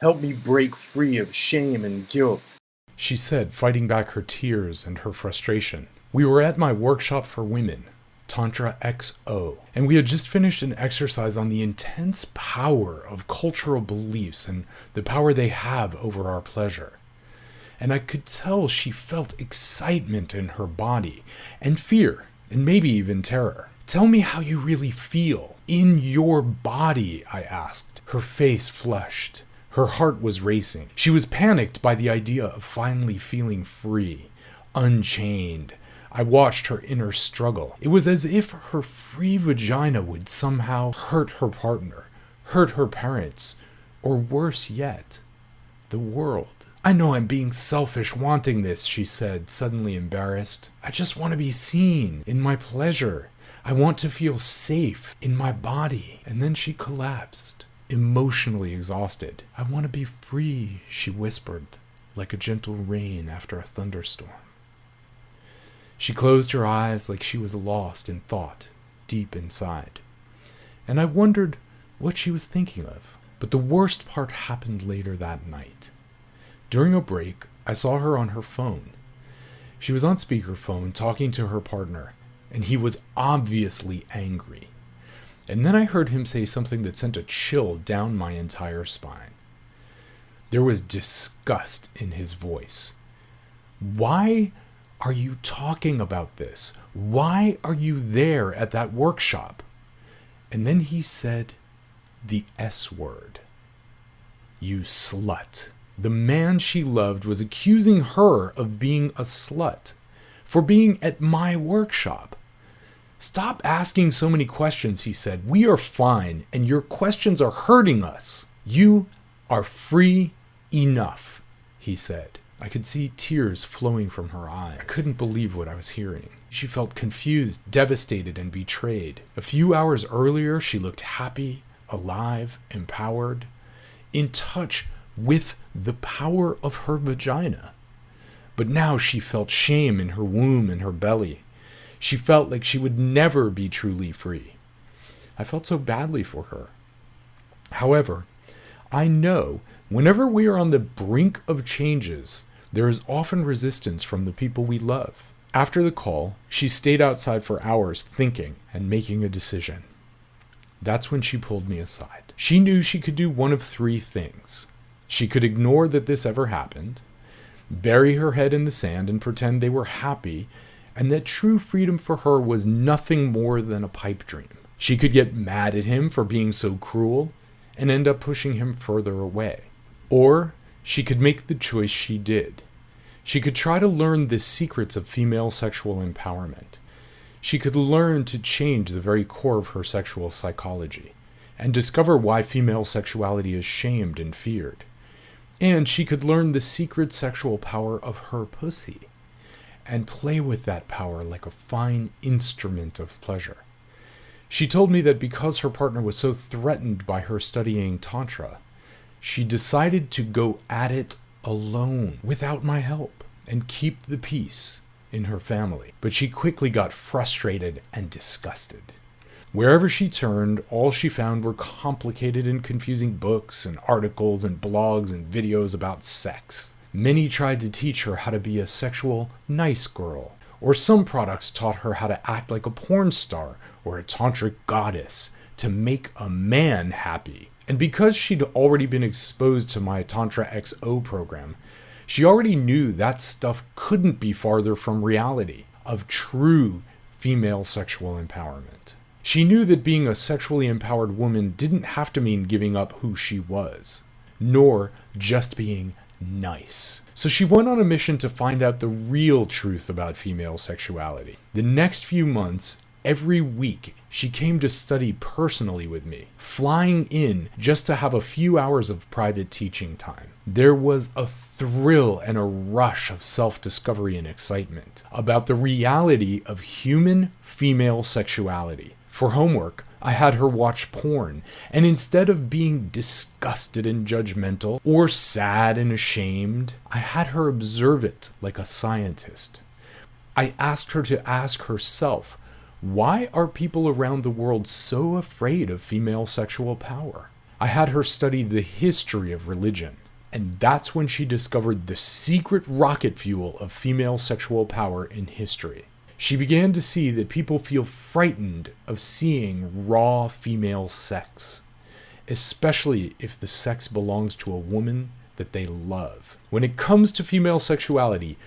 Help me break free of shame and guilt, she said, fighting back her tears and her frustration. We were at my workshop for women, tantraxo, and we had just finished an exercise on the intense power of cultural beliefs and the power they have over our pleasure. And I could tell she felt excitement in her body, and fear, and maybe even terror. Tell me how you really feel in your body, I asked. Her face flushed. Her heart was racing. She was panicked by the idea of finally feeling free, unchained. I watched her inner struggle. It was as if her free vagina would somehow hurt her partner, hurt her parents, or worse yet, the world. I know I'm being selfish wanting this, she said, suddenly embarrassed. I just want to be seen in my pleasure. I want to feel safe in my body. And then she collapsed, emotionally exhausted. I want to be free, she whispered, like a gentle rain after a thunderstorm. She closed her eyes like she was lost in thought, deep inside. And I wondered what she was thinking of. But the worst part happened later that night. During a break, I saw her on her phone. She was on speakerphone talking to her partner, and he was obviously angry. And then I heard him say something that sent a chill down my entire spine. There was disgust in his voice. Why are you talking about this? Why are you there at that workshop? And then he said the S word. You slut. The man she loved was accusing her of being a slut for being at my workshop. Stop asking so many questions, he said. We are fine, and your questions are hurting us. You are free enough, he said. I could see tears flowing from her eyes. I couldn't believe what I was hearing. She felt confused, devastated, and betrayed. A few hours earlier, she looked happy, alive, empowered, in touch with the power of her vagina. But now she felt shame in her womb and her belly. She felt like she would never be truly free. I felt so badly for her. However, I know whenever we are on the brink of changes, there is often resistance from the people we love. After the call, she stayed outside for hours thinking and making a decision. That's when she pulled me aside. She knew she could do one of three things. She could ignore that this ever happened, bury her head in the sand and pretend they were happy, and that true freedom for her was nothing more than a pipe dream. She could get mad at him for being so cruel and end up pushing him further away. Or she could make the choice she did. She could try to learn the secrets of female sexual empowerment. She could learn to change the very core of her sexual psychology and discover why female sexuality is shamed and feared. And she could learn the secret sexual power of her pussy and play with that power like a fine instrument of pleasure. She told me that because her partner was so threatened by her studying Tantra, she decided to go at it alone without my help and keep the peace in her family. But she quickly got frustrated and disgusted. Wherever she turned, all she found were complicated and confusing books and articles and blogs and videos about sex. Many tried to teach her how to be a sexual nice girl, or some products taught her how to act like a porn star or a tantric goddess to make a man happy. And because she'd already been exposed to my Tantra XO program, she already knew that stuff couldn't be farther from reality of true female sexual empowerment. She knew that being a sexually empowered woman didn't have to mean giving up who she was, nor just being nice. So she went on a mission to find out the real truth about female sexuality. The next few months, every week, she came to study personally with me, flying in just to have a few hours of private teaching time. There was a thrill and a rush of self-discovery and excitement about the reality of human female sexuality. For homework, I had her watch porn, and instead of being disgusted and judgmental, or sad and ashamed, I had her observe it like a scientist. I asked her to ask herself, why are people around the world so afraid of female sexual power? I had her study the history of religion, and that's when she discovered the secret rocket fuel of female sexual power in history. She began to see that people feel frightened of seeing raw female sex, especially if the sex belongs to a woman that they love. When it comes to female sexuality,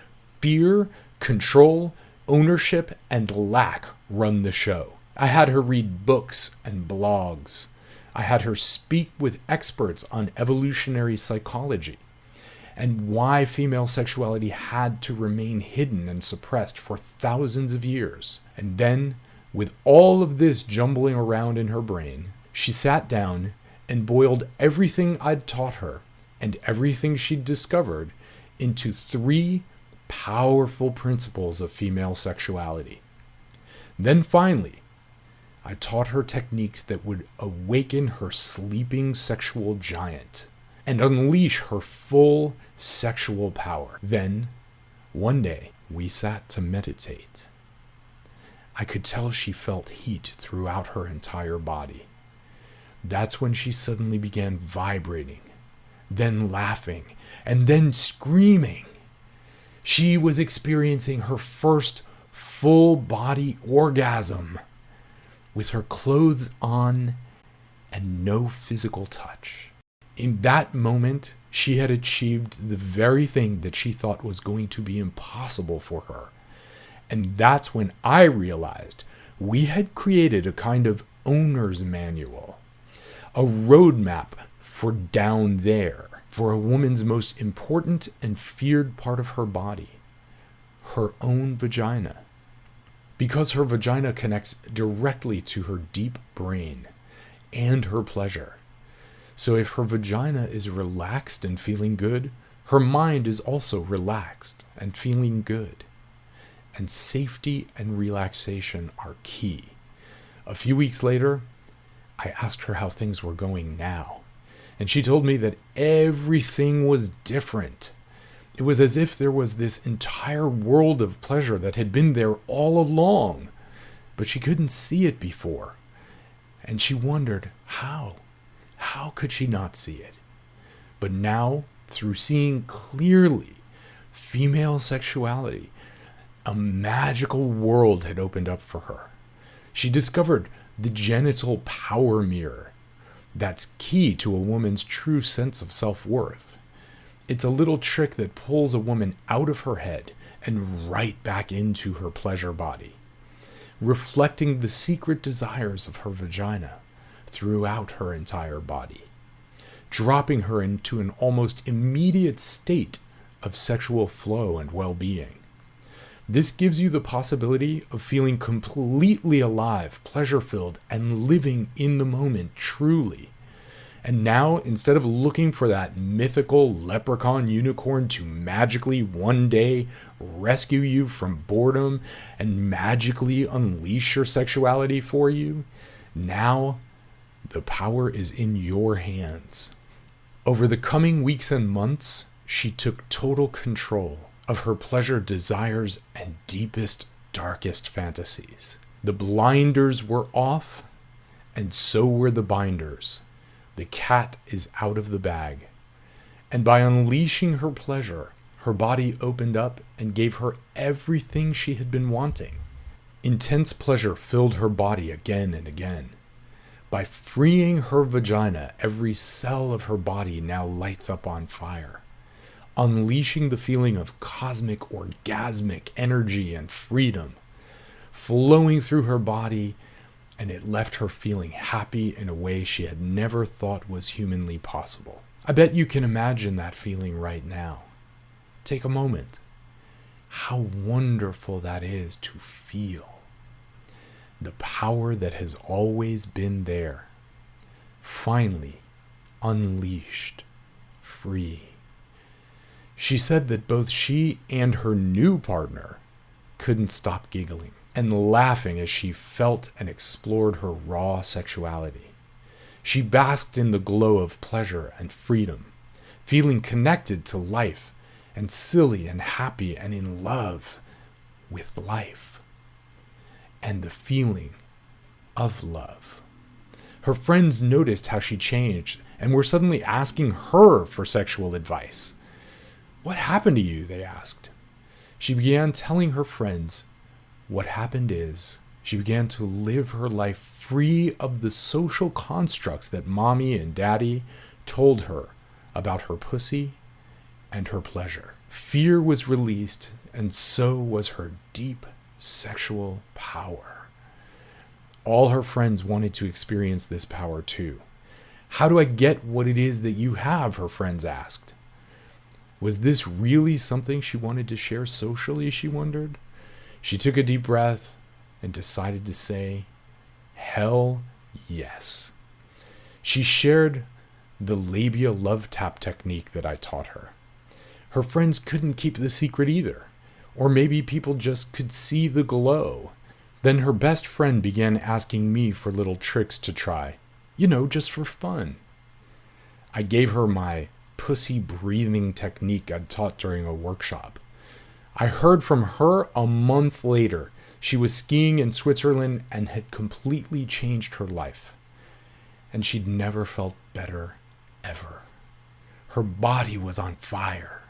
fear, control, ownership, and lack run the show. I had her read books and blogs. I had her speak with experts on evolutionary psychology and why female sexuality had to remain hidden and suppressed for thousands of years. And then, with all of this jumbling around in her brain, she sat down and boiled everything I'd taught her and everything she'd discovered into 3 powerful principles of female sexuality. Then finally, I taught her techniques that would awaken her sleeping sexual giant and unleash her full sexual power. Then, one day, we sat to meditate. I could tell she felt heat throughout her entire body. That's when she suddenly began vibrating, then laughing, and then screaming. She was experiencing her first full-body orgasm with her clothes on and no physical touch. In that moment, she had achieved the very thing that she thought was going to be impossible for her. And that's when I realized we had created a kind of owner's manual, a roadmap for down there, for a woman's most important and feared part of her body, her own vagina. Because her vagina connects directly to her deep brain and her pleasure. So if her vagina is relaxed and feeling good, her mind is also relaxed and feeling good. And safety and relaxation are key. A few weeks later, I asked her how things were going now, and she told me that everything was different. It was as if there was this entire world of pleasure that had been there all along, but she couldn't see it before. And she wondered how. How could she not see it? But now, through seeing clearly female sexuality, a magical world had opened up for her. She discovered the genital power mirror. That's key to a woman's true sense of self-worth. It's a little trick that pulls a woman out of her head and right back into her pleasure body, reflecting the secret desires of her vagina throughout her entire body, dropping her into an almost immediate state of sexual flow and well-being. This gives you the possibility of feeling completely alive, pleasure-filled, and living in the moment truly. And now, instead of looking for that mythical leprechaun unicorn to magically one day rescue you from boredom and magically unleash your sexuality for you, now the power is in your hands. Over the coming weeks and months, she took total control of her pleasure desires and deepest, darkest fantasies. The blinders were off, and so were the binders. The cat is out of the bag. And by unleashing her pleasure, her body opened up and gave her everything she had been wanting. Intense pleasure filled her body again and again. By freeing her vagina, every cell of her body now lights up on fire, unleashing the feeling of cosmic, orgasmic energy and freedom, flowing through her body, and it left her feeling happy in a way she had never thought was humanly possible. I bet you can imagine that feeling right now. Take a moment. How wonderful that is to feel. The power that has always been there, finally unleashed, free. She said that both she and her new partner couldn't stop giggling and laughing as she felt and explored her raw sexuality. She basked in the glow of pleasure and freedom, feeling connected to life and silly and happy and in love with life and the feeling of love. Her friends noticed how she changed and were suddenly asking her for sexual advice. "What happened to you?" they asked. She began telling her friends what happened is she began to live her life free of the social constructs that mommy and daddy told her about her pussy and her pleasure. Fear was released, and so was her deep sexual power. All her friends wanted to experience this power too. "How do I get what it is that you have?" her friends asked. Was this really something she wanted to share socially, she wondered? She took a deep breath and decided to say, "Hell yes." She shared the labia love tap technique that I taught her. Her friends couldn't keep the secret either, or maybe people just could see the glow. Then her best friend began asking me for little tricks to try, just for fun. I gave her my pussy breathing technique I'd taught during a workshop. I heard from her a month later. She was skiing in Switzerland and had completely changed her life. And she'd never felt better, ever. Her body was on fire.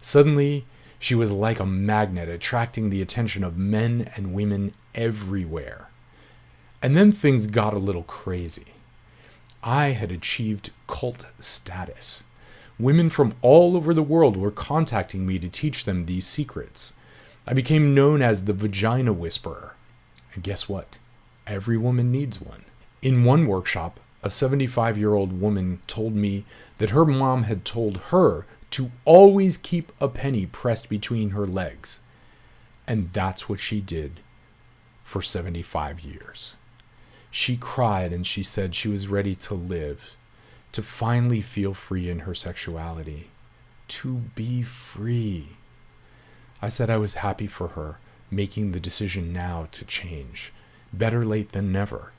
Suddenly, she was like a magnet, attracting the attention of men and women everywhere. And then things got a little crazy. I had achieved cult status. Women from all over the world were contacting me to teach them these secrets. I became known as the vagina whisperer. And guess what? Every woman needs one. In one workshop, a 75-year-old woman told me that her mom had told her to always keep a penny pressed between her legs. And that's what she did for 75 years. She cried and she said she was ready to live, to finally feel free in her sexuality, to be free. I said I was happy for her, making the decision now to change. Better late than never.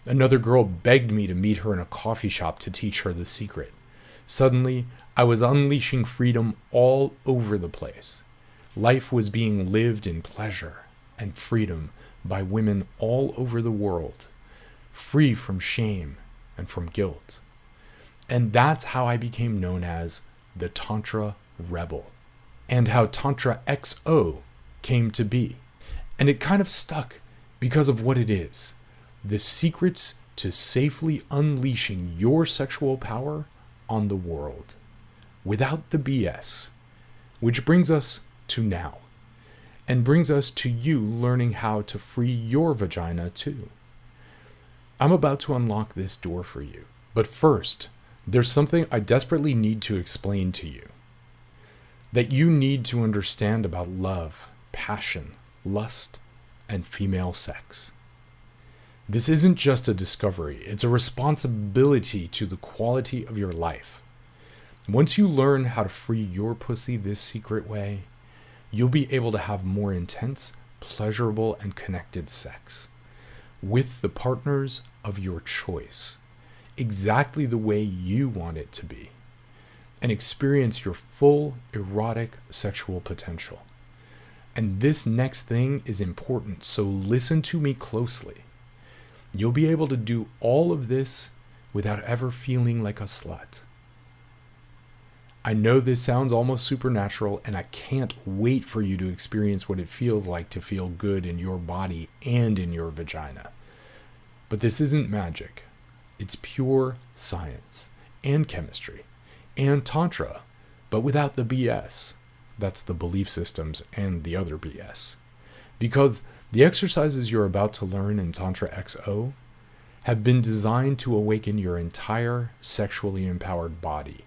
Another girl begged me to meet her in a coffee shop to teach her the secret. Suddenly, I was unleashing freedom all over the place. Life was being lived in pleasure and freedom by women all over the world, free from shame and from guilt. And that's how I became known as the Tantra Rebel, and how tantraxo came to be. And it kind of stuck because of what it is: the secrets to safely unleashing your sexual power on the world without the BS. Which brings us to now, and brings us to you learning how to free your vagina too. I'm about to unlock this door for you, but first, there's something I desperately need to explain to you. That you need to understand about love, passion, lust, and female sex. This isn't just a discovery, it's a responsibility to the quality of your life. Once you learn how to free your pussy this secret way, you'll be able to have more intense, pleasurable, and connected sex with the partners of your choice, exactly the way you want it to be, and experience your full erotic sexual potential. And this next thing is important, so listen to me closely. You'll be able to do all of this without ever feeling like a slut. I know this sounds almost supernatural, and I can't wait for you to experience what it feels like to feel good in your body and in your vagina. But this isn't magic. It's pure science and chemistry and tantra, but without the BS. That's the belief systems and the other BS. Because the exercises you're about to learn in tantraxo have been designed to awaken your entire sexually empowered body.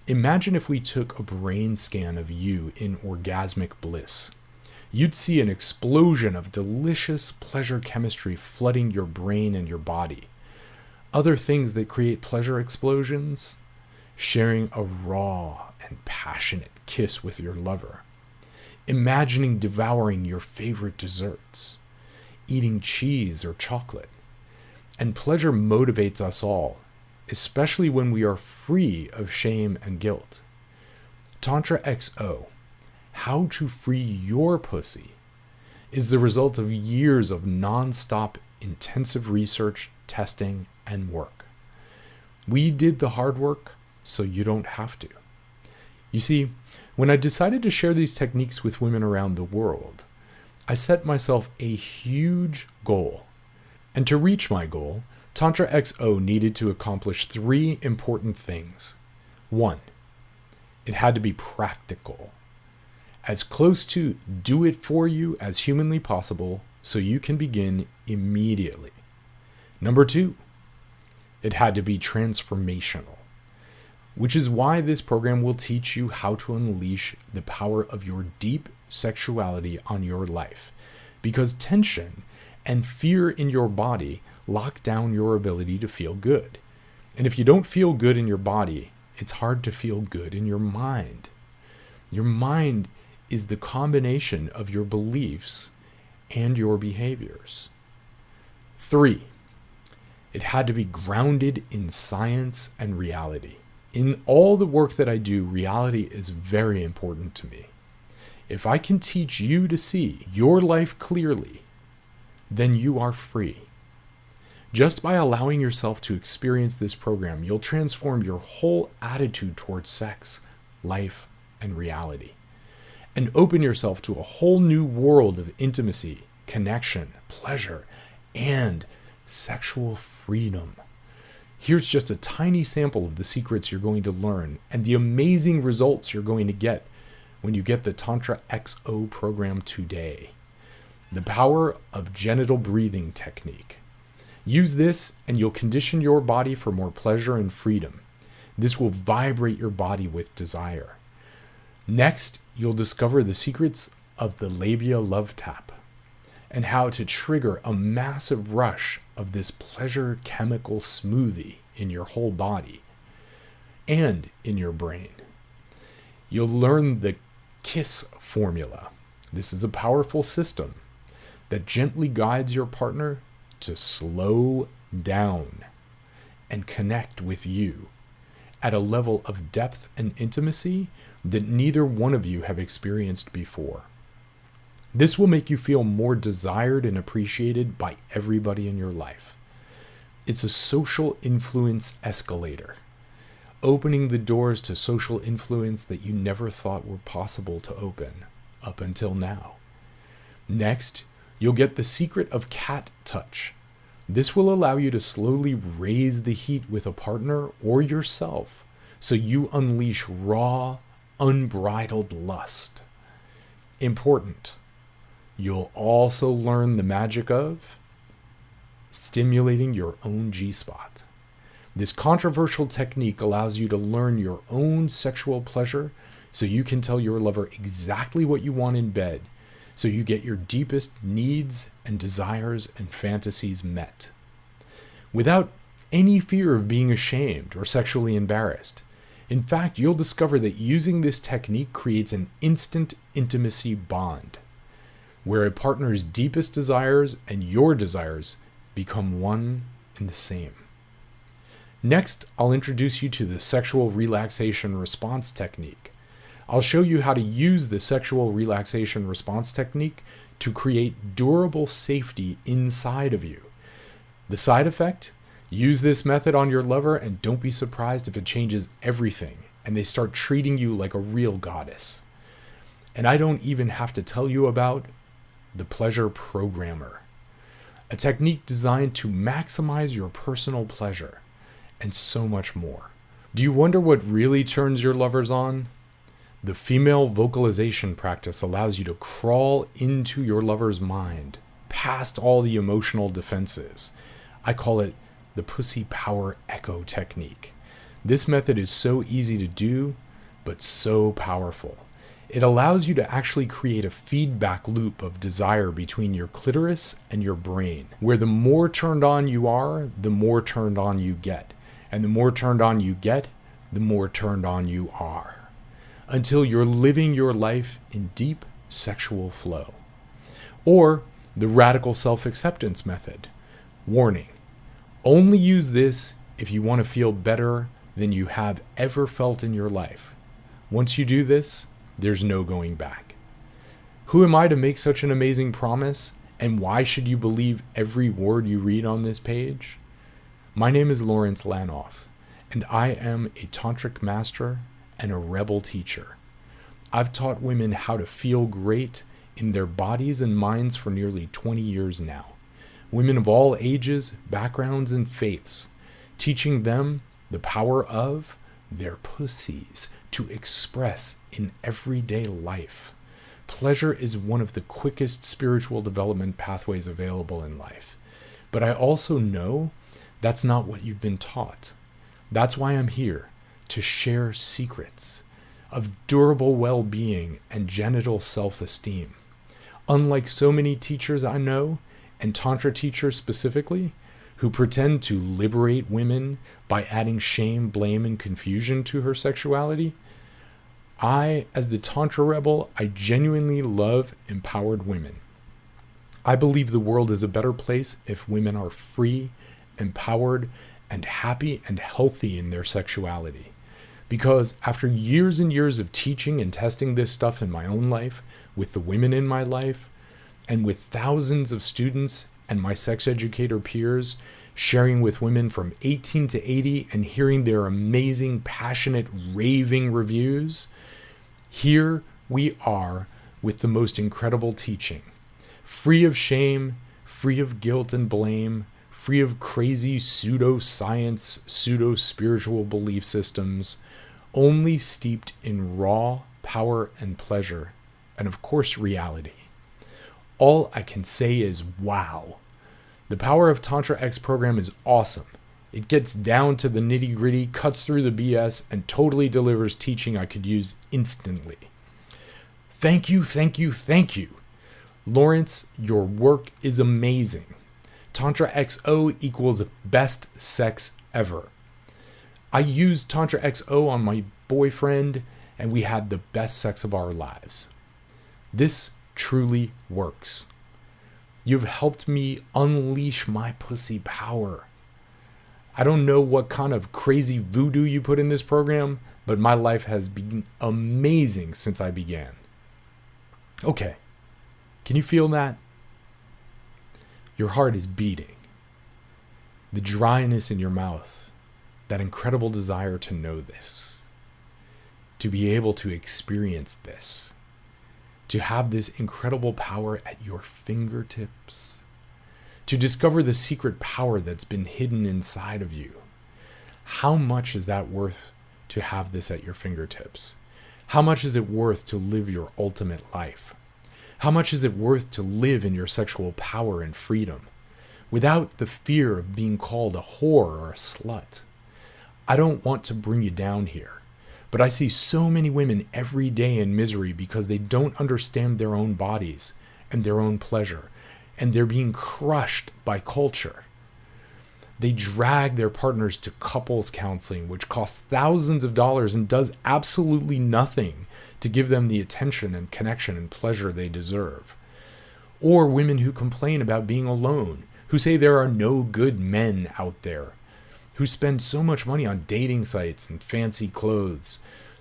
Imagine if we took a brain scan of you in orgasmic bliss. You'd see an explosion of delicious pleasure chemistry flooding your brain and your body. Other things that create pleasure explosions: sharing a raw and passionate kiss with your lover, imagining devouring your favorite desserts, eating cheese or chocolate. And pleasure motivates us all, especially when we are free of shame and guilt. tantraxo, how to free your pussy, is the result of years of non-stop intensive research, testing, and work. We did the hard work so you don't have to. You see, when I decided to share these techniques with women around the world, I set myself a huge goal. And to reach my goal, tantraxo needed to accomplish 3 important things. 1, it had to be practical. As close to do it for you as humanly possible so you can begin immediately. Number 2, it had to be transformational, which is why this program will teach you how to unleash the power of your deep sexuality on your life, because tension and fear in your body lock down your ability to feel good. And if you don't feel good in your body, it's hard to feel good in your mind. Your mind is the combination of your beliefs and your behaviors. 3, it had to be grounded in science and reality. In all the work that I do, reality is very important to me. If I can teach you to see your life clearly, then you are free. Just by allowing yourself to experience this program, you'll transform your whole attitude towards sex, life, and reality, and open yourself to a whole new world of intimacy, connection, pleasure, and sexual freedom. Here's just a tiny sample of the secrets you're going to learn and the amazing results you're going to get when you get the tantraxo program today. The power of genital breathing technique. Use this and you'll condition your body for more pleasure and freedom. This will vibrate your body with desire. Next, you'll discover the secrets of the labia love tap and how to trigger a massive rush of this pleasure chemical smoothie in your whole body and in your brain. You'll learn the KISS formula. This is a powerful system that gently guides your partner to slow down and connect with you at a level of depth and intimacy that neither one of you have experienced before. This will make you feel more desired and appreciated by everybody in your life. It's a social influence escalator, opening the doors to social influence that you never thought were possible to open up until now. Next, you'll get the secret of cat touch. This will allow you to slowly raise the heat with a partner or yourself so you unleash raw, unbridled lust. Important. You'll also learn the magic of stimulating your own G-spot. This controversial technique allows you to learn your own sexual pleasure so you can tell your lover exactly what you want in bed, so you get your deepest needs and desires and fantasies met. Without any fear of being ashamed or sexually embarrassed. In fact, you'll discover that using this technique creates an instant intimacy bond, where a partner's deepest desires and your desires become one and the same. Next, I'll introduce you to the sexual relaxation response technique. I'll show you how to use the sexual relaxation response technique to create durable safety inside of you. The side effect? Use this method on your lover and don't be surprised if it changes everything and they start treating you like a real goddess. And I don't even have to tell you about the pleasure programmer, a technique designed to maximize your personal pleasure, and so much more. Do you wonder what really turns your lovers on? The female vocalization practice allows you to crawl into your lover's mind, past all the emotional defenses. I call it the pussy power echo technique. This method is so easy to do, but so powerful. It allows you to actually create a feedback loop of desire between your clitoris and your brain, where the more turned on you are, the more turned on you get. And the more turned on you get, the more turned on you are, until you're living your life in deep sexual flow. Or the radical self-acceptance method. Warning, only use this if you want to feel better than you have ever felt in your life. Once you do this, there's no going back. Who am I to make such an amazing promise? And why should you believe every word you read on this page? My name is Lawrence Lanoff, and I am a tantric master and a rebel teacher. I've taught women how to feel great in their bodies and minds for nearly 20 years now. Women of all ages, backgrounds, and faiths, teaching them the power of their pussies to express in everyday life. Pleasure is one of the quickest spiritual development pathways available in life. But I also know that's not what you've been taught. That's why I'm here, to share secrets of durable well-being and genital self-esteem. Unlike so many teachers I know, and Tantra teachers specifically, who pretend to liberate women by adding shame, blame, and confusion to her sexuality, I, as the Tantra rebel, I genuinely love empowered women. I believe the world is a better place if women are free, empowered, and happy and healthy in their sexuality. Because after years and years of teaching and testing this stuff in my own life, with the women in my life, and with thousands of students and my sex educator peers, sharing with women from 18 to 80 and hearing their amazing, passionate, raving reviews, here we are with the most incredible teaching. Free of shame, free of guilt and blame, free of crazy pseudo-science, pseudo-spiritual belief systems, only steeped in raw power and pleasure, and of course reality. All I can say is wow. The Power of Tantra X program is awesome. It gets down to the nitty-gritty, cuts through the BS, and totally delivers teaching I could use instantly. Thank you, thank you, thank you. Lawrence, your work is amazing. Tantra XO equals best sex ever. I used Tantra XO on my boyfriend, and we had the best sex of our lives. This truly works. You've helped me unleash my pussy power. I don't know what kind of crazy voodoo you put in this program, but my life has been amazing since I began. Okay, can you feel that? Your heart is beating. The dryness in your mouth, that incredible desire to know this, to be able to experience this, to have this incredible power at your fingertips, to discover the secret power that's been hidden inside of you. How much is that worth to have this at your fingertips? How much is it worth to live your ultimate life? How much is it worth to live in your sexual power and freedom without the fear of being called a whore or a slut? I don't want to bring you down here, but I see so many women every day in misery because they don't understand their own bodies and their own pleasure, and they're being crushed by culture. They drag their partners to couples counseling, which costs thousands of dollars and does absolutely nothing to give them the attention and connection and pleasure they deserve. Or women who complain about being alone, who say there are no good men out there, who spend so much money on dating sites and fancy clothes,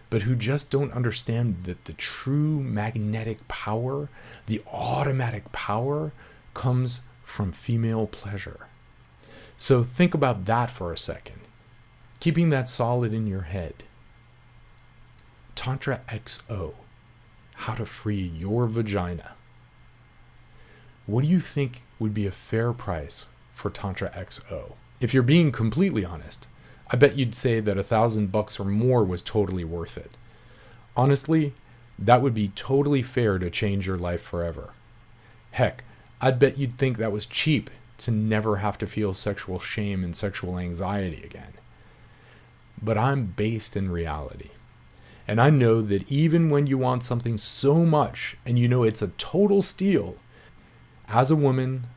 but who just don't understand that the true magnetic power, the automatic power, comes from female pleasure. So think about that for a second, keeping that solid in your head. Tantra XO, how to free your vagina. What do you think would be a fair price for Tantra XO? If you're being completely honest, I bet you'd say that $1,000 or more was totally worth it. Honestly, that would be totally fair to change your life forever. Heck, I'd bet you'd think that was cheap to never have to feel sexual shame and sexual anxiety again. But I'm based in reality. And I know that even when you want something so much and you know it's a total steal, as a woman,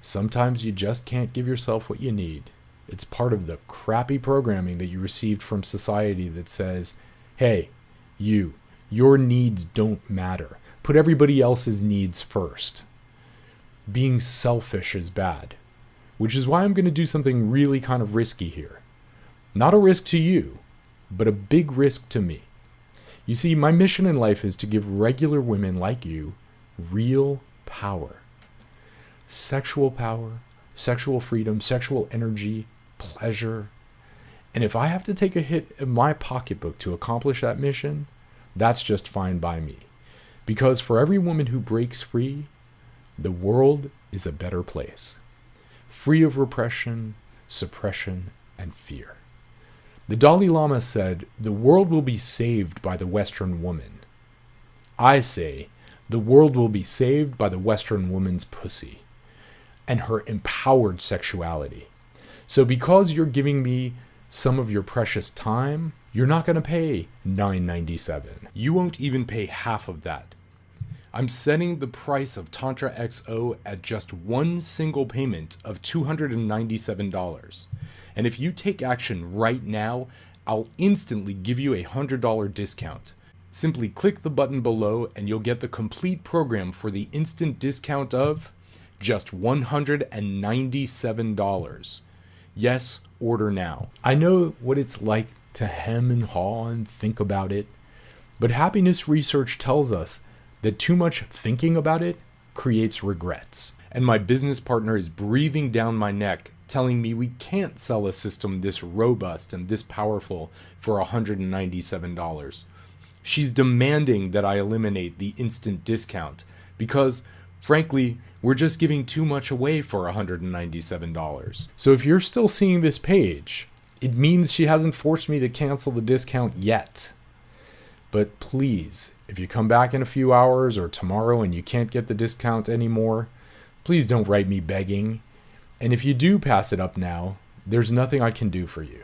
sometimes you just can't give yourself what you need. It's part of the crappy programming that you received from society that says, hey, your needs don't matter. Put everybody else's needs first. Being selfish is bad, which is why I'm going to do something really kind of risky here. Not a risk to you, but a big risk to me. You see, my mission in life is to give regular women like you real power. Sexual power, sexual freedom, sexual energy, pleasure, And if I have to take a hit in my pocketbook to accomplish that mission, that's just fine by me. Because for every woman who breaks free, the world is a better place. Free of repression, suppression, and fear. The Dalai Lama said, "The world will be saved by the Western woman." I say, the world will be saved by the Western woman's pussy and her empowered sexuality. So because you're giving me some of your precious time, you're not going to pay $9.97. You won't even pay half of that. I'm setting the price of tantraxo at just one single payment of $297. And if you take action right now, I'll instantly give you a $100 discount. Simply click the button below and you'll get the complete program for the instant discount of just $197. Yes, order now. I know what it's like to hem and haw and think about it, but happiness research tells us that too much thinking about it creates regrets. And my business partner is breathing down my neck, telling me we can't sell a system this robust and this powerful for $197. She's demanding that I eliminate the instant discount because, frankly, we're just giving too much away for $197. So if you're still seeing this page, it means she hasn't forced me to cancel the discount yet. But please, if you come back in a few hours or tomorrow and you can't get the discount anymore, please don't write me begging. And if you do pass it up now, there's nothing I can do for you.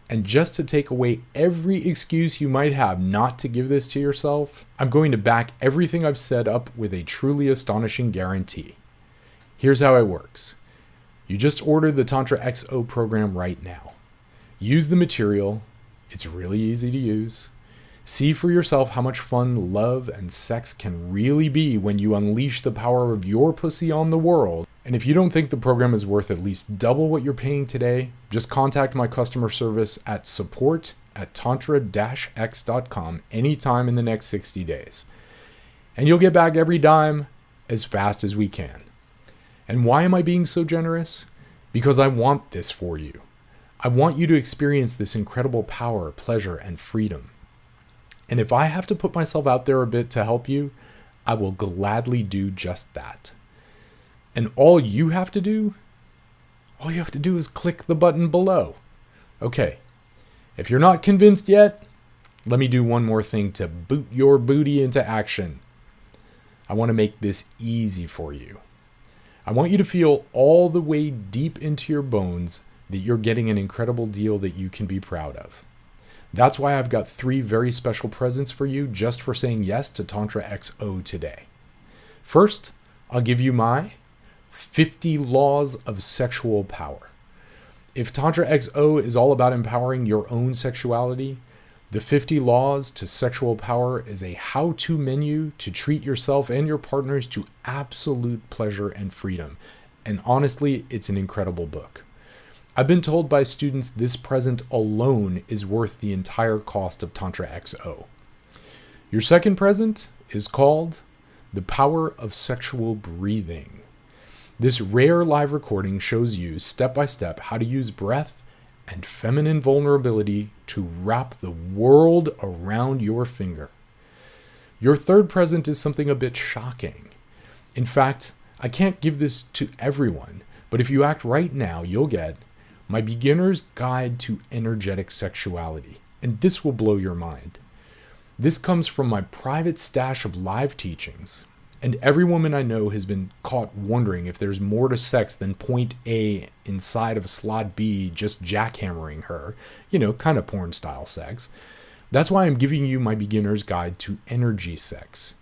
And just to take away every excuse you might have not to give this to yourself, I'm going to back everything I've set up with a truly astonishing guarantee. Here's how it works. You just order the tantraxo program right now. Use the material. It's really easy to use. See for yourself how much fun love and sex can really be when you unleash the power of your pussy on the world. And if you don't think the program is worth at least double what you're paying today, just contact my customer service at support@tantra-x.com anytime in the next 60 days. And you'll get back every dime as fast as we can. And why am I being so generous? Because I want this for you. I want you to experience this incredible power, pleasure, and freedom. And if I have to put myself out there a bit to help you, I will gladly do just that. And all you have to do is click the button below. Okay, if you're not convinced yet, let me do one more thing to boot your booty into action. I want to make this easy for you. I want you to feel all the way deep into your bones that you're getting an incredible deal that you can be proud of. That's why I've got 3 very special presents for you just for saying yes to tantraxo today. First, I'll give you my 50 Laws of Sexual Power. If tantraxo is all about empowering your own sexuality, the 50 Laws to Sexual Power is a how-to menu to treat yourself and your partners to absolute pleasure and freedom. And honestly, it's an incredible book. I've been told by students this present alone is worth the entire cost of tantraxo. Your second present is called The Power of Sexual Breathing. This rare live recording shows you step by step how to use breath and feminine vulnerability to wrap the world around your finger. Your third present is something a bit shocking. In fact, I can't give this to everyone, but if you act right now, you'll get my Beginner's Guide to Energetic Sexuality, and this will blow your mind. This comes from my private stash of live teachings, and every woman I know has been caught wondering if there's more to sex than point A inside of slot B just jackhammering her, kind of porn style sex. That's why I'm giving you my Beginner's Guide to Energy Sex.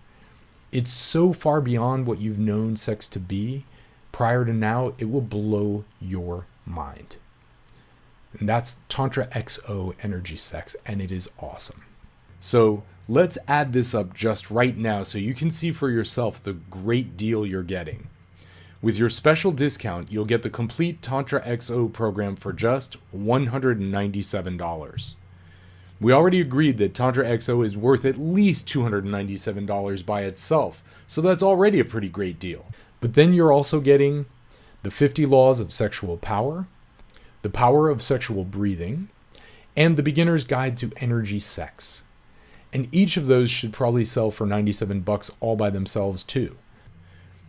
It's so far beyond what you've known sex to be. Prior to now, it will blow your mind. And that's tantraxo Energy Sex, and it is awesome. So let's add this up just right now so you can see for yourself the great deal you're getting. With your special discount, you'll get the complete tantraxo program for just $197. We already agreed that tantraxo is worth at least $297 by itself, so that's already a pretty great deal. But then you're also getting the 50 Laws of Sexual Power, the Power of Sexual Breathing, and The Beginner's Guide to Energy Sex. And each of those should probably sell for $97 all by themselves too.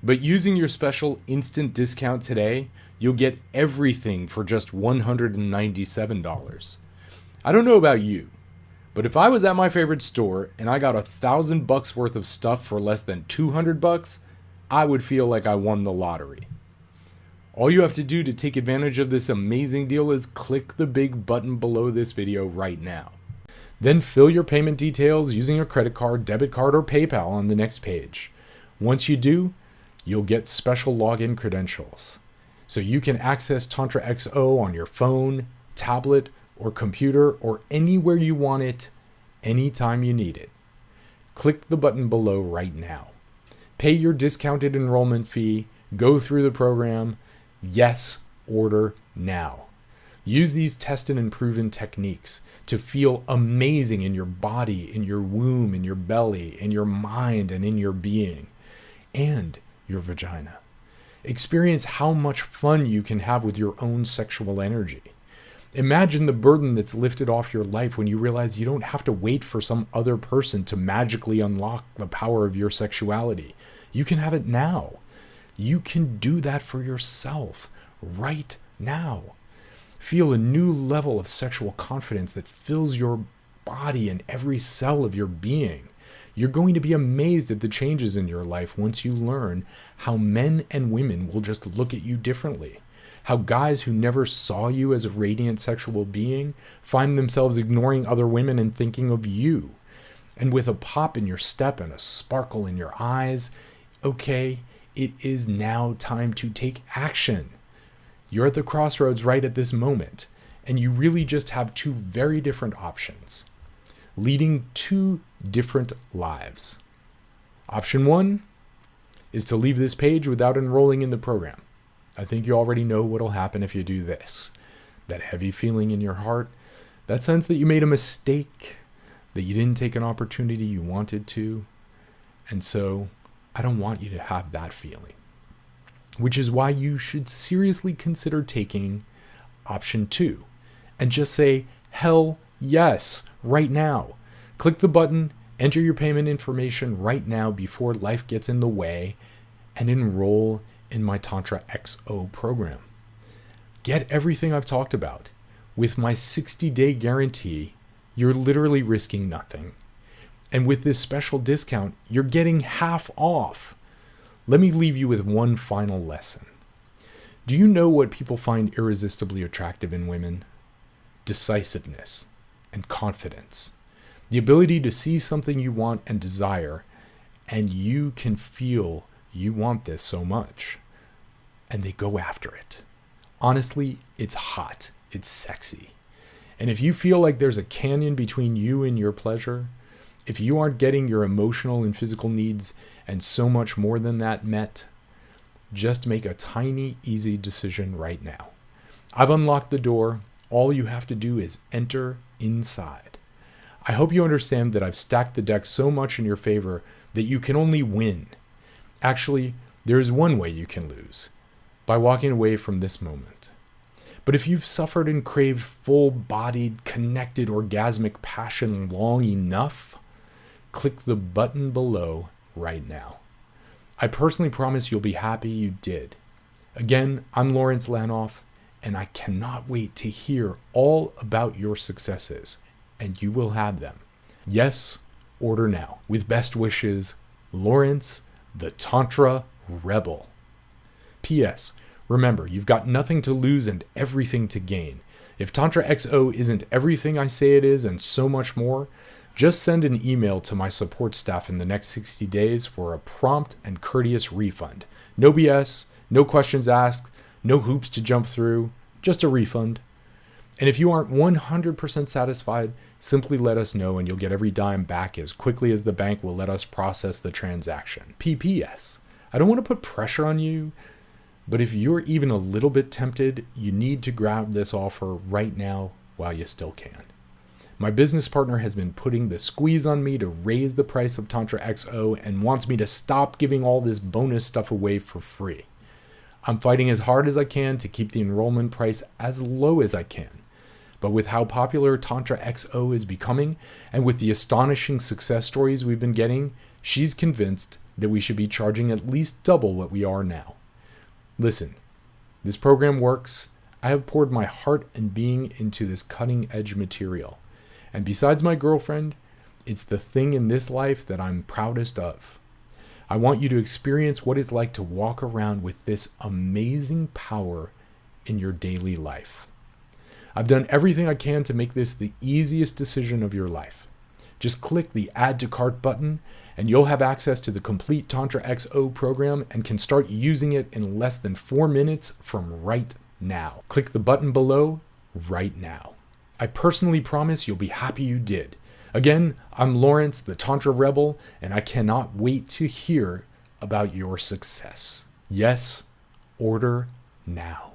But using your special instant discount today, you'll get everything for just $197. I don't know about you, but if I was at my favorite store and I got $1,000 worth of stuff for less than $200, I would feel like I won the lottery. All you have to do to take advantage of this amazing deal is click the big button below this video right now. Then fill your payment details using a credit card, debit card, or PayPal on the next page. Once you do, you'll get special login credentials, so you can access tantraxo on your phone, tablet, or computer, or anywhere you want it, anytime you need it. Click the button below right now. Pay your discounted enrollment fee, go through the program. Yes, order now. Use these tested and proven techniques to feel amazing in your body, in your womb, in your belly, in your mind, and in your being, and your vagina. Experience how much fun you can have with your own sexual energy. Imagine the burden that's lifted off your life when you realize you don't have to wait for some other person to magically unlock the power of your sexuality. You can have it now. You can do that for yourself right now. Feel a new level of sexual confidence that fills your body and every cell of your being. You're going to be amazed at the changes in your life once you learn how men and women will just look at you differently. How guys who never saw you as a radiant sexual being find themselves ignoring other women and thinking of you. And with a pop in your step and a sparkle in your eyes, okay, it is now time to take action. You're at the crossroads right at this moment, and you really just have two very different options, leading two different lives. Option one is to leave this page without enrolling in the program. I think you already know what'll happen if you do this. That heavy feeling in your heart, that sense that you made a mistake, that you didn't take an opportunity you wanted to, and so I don't want you to have that feeling. Which is why you should seriously consider taking option two and just say, hell yes, right now. Click the button, enter your payment information right now before life gets in the way, and enroll in my tantraxo program. Get everything I've talked about. With my 60-day guarantee, you're literally risking nothing. And with this special discount, you're getting half off. Let me leave you with one final lesson. Do you know what people find irresistibly attractive in women? Decisiveness and confidence. The ability to see something you want and desire, and you can feel you want this so much, and they go after it. Honestly, it's hot. It's sexy. And if you feel like there's a canyon between you and your pleasure, if you aren't getting your emotional and physical needs and so much more than that met, just make a tiny, easy decision right now. I've unlocked the door. All you have to do is enter inside. I hope you understand that I've stacked the deck so much in your favor that you can only win. Actually, there is one way you can lose, by walking away from this moment. But if you've suffered and craved full-bodied, connected, orgasmic passion long enough, click the button below right now. I personally promise you'll be happy you did. Again, I'm Lawrence Lanoff, and I cannot wait to hear all about your successes, and you will have them. Yes, order now. With best wishes, Lawrence, the Tantra Rebel. P.S. Remember, you've got nothing to lose and everything to gain. If tantraxo isn't everything I say it is and so much more, just send an email to my support staff in the next 60 days for a prompt and courteous refund. No BS, no questions asked, no hoops to jump through, just a refund. And if you aren't 100% satisfied, simply let us know and you'll get every dime back as quickly as the bank will let us process the transaction. PPS. I don't want to put pressure on you, but if you're even a little bit tempted, you need to grab this offer right now while you still can. My business partner has been putting the squeeze on me to raise the price of tantraxo and wants me to stop giving all this bonus stuff away for free. I'm fighting as hard as I can to keep the enrollment price as low as I can. But with how popular tantraxo is becoming, and with the astonishing success stories we've been getting, she's convinced that we should be charging at least double what we are now. Listen, this program works. I have poured my heart and being into this cutting-edge material. And besides my girlfriend, it's the thing in this life that I'm proudest of. I want you to experience what it's like to walk around with this amazing power in your daily life. I've done everything I can to make this the easiest decision of your life. Just click the Add to Cart button and you'll have access to the complete tantraxo program and can start using it in less than 4 minutes from right now. Click the button below right now. I personally promise you'll be happy you did. Again, I'm Lawrence, the Tantra Rebel, and I cannot wait to hear about your success. Yes, order now.